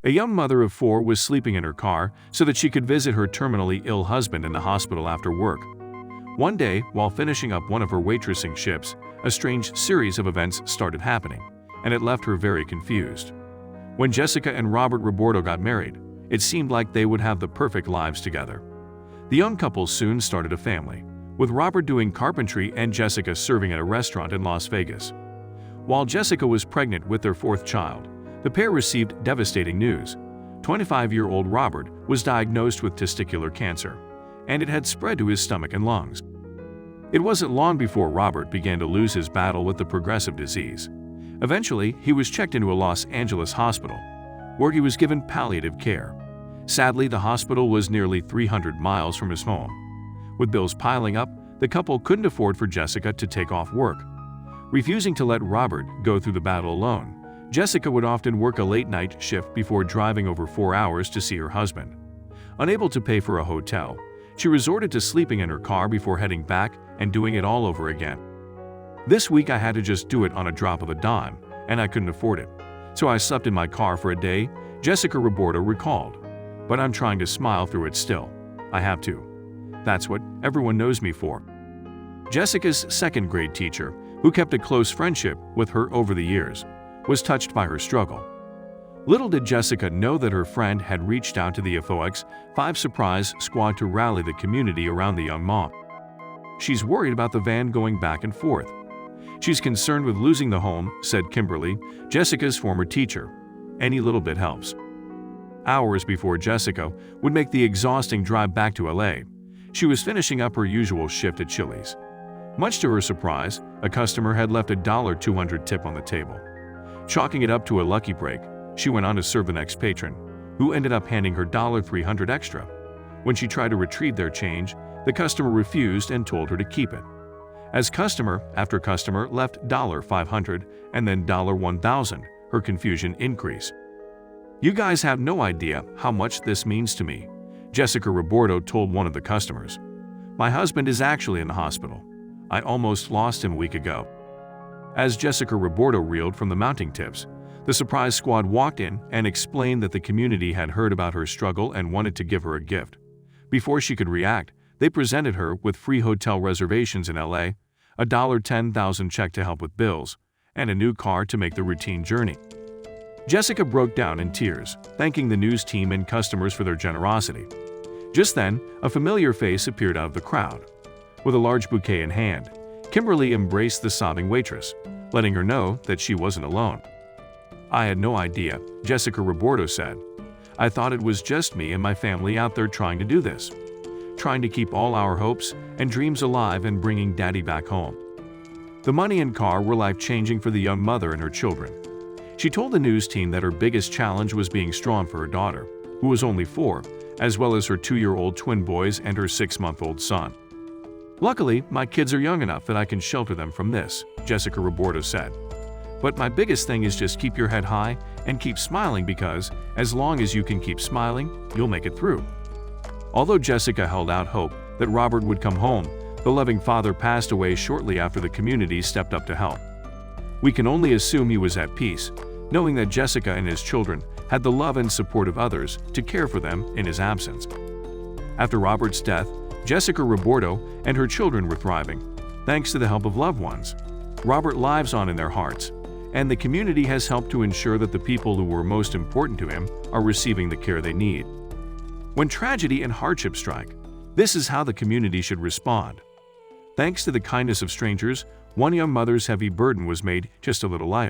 A young mother of 4 was sleeping in her car so that she could visit her terminally ill husband in the hospital after work. One day, while finishing up one of her waitressing shifts, a strange series of events started happening, and it left her very confused. When Jessica and Robert Robordo got married, it seemed like they would have the perfect lives together. The young couple soon started a family, with Robert doing carpentry and Jessica serving at a restaurant in Las Vegas. While Jessica was pregnant with their 4th child, the pair received devastating news. 25-year-old Robert was diagnosed with testicular cancer, and it had spread to his stomach and lungs. It wasn't long before Robert began to lose his battle with the progressive disease. Eventually, he was checked into a Los Angeles hospital, where he was given palliative care. Sadly, the hospital was nearly 300 miles from his home. With bills piling up, the couple couldn't afford for Jessica to take off work. Refusing to let Robert go through the battle alone, Jessica would often work a late-night shift before driving over 4 hours to see her husband. Unable to pay for a hotel, she resorted to sleeping in her car before heading back and doing it all over again. "This week I had to just do it on a drop of a dime, and I couldn't afford it. So I slept in my car for a day," Jessica Robordo recalled. "But I'm trying to smile through it still. I have to. That's what everyone knows me for." Jessica's 2nd grade teacher, who kept a close friendship with her over the years, was touched by her struggle. Little did Jessica know that her friend had reached out to the FOX 5 Surprise Squad to rally the community around the young mom. "She's worried about the van going back and forth. She's concerned with losing the home," said Kimberly, Jessica's former teacher. "Any little bit helps." Hours before Jessica would make the exhausting drive back to LA, she was finishing up her usual shift at Chili's. Much to her surprise, a customer had left a $200 tip on the table. Chalking it up to a lucky break, she went on to serve the next patron, who ended up handing her $300 extra. When she tried to retrieve their change, the customer refused and told her to keep it. As customer after customer left $500 and then $1,000, her confusion increased. "You guys have no idea how much this means to me," Jessica Robordo told one of the customers. "My husband is actually in the hospital. I almost lost him a week ago." As Jessica Robordo reeled from the mounting tips, the surprise squad walked in and explained that the community had heard about her struggle and wanted to give her a gift. Before she could react, they presented her with free hotel reservations in LA, a $10,000 check to help with bills, and a new car to make the routine journey. Jessica broke down in tears, thanking the news team and customers for their generosity. Just then, a familiar face appeared out of the crowd. With a large bouquet in hand, Kimberly embraced the sobbing waitress, letting her know that she wasn't alone. "I had no idea," Jessica Robordo said. "I thought it was just me and my family out there trying to do this. Trying to keep all our hopes and dreams alive and bringing Daddy back home." The money and car were life-changing for the young mother and her children. She told the news team that her biggest challenge was being strong for her daughter, who was only 4, as well as her 2-year-old twin boys and her 6-month-old son. "Luckily, my kids are young enough that I can shelter them from this," Jessica Robordo said. "But my biggest thing is just keep your head high and keep smiling, because as long as you can keep smiling, you'll make it through." Although Jessica held out hope that Robert would come home, the loving father passed away shortly after the community stepped up to help. We can only assume he was at peace, knowing that Jessica and his children had the love and support of others to care for them in his absence. After Robert's death, Jessica Robordo and her children were thriving, thanks to the help of loved ones. Robert lives on in their hearts, and the community has helped to ensure that the people who were most important to him are receiving the care they need. When tragedy and hardship strike, this is how the community should respond. Thanks to the kindness of strangers, one young mother's heavy burden was made just a little lighter.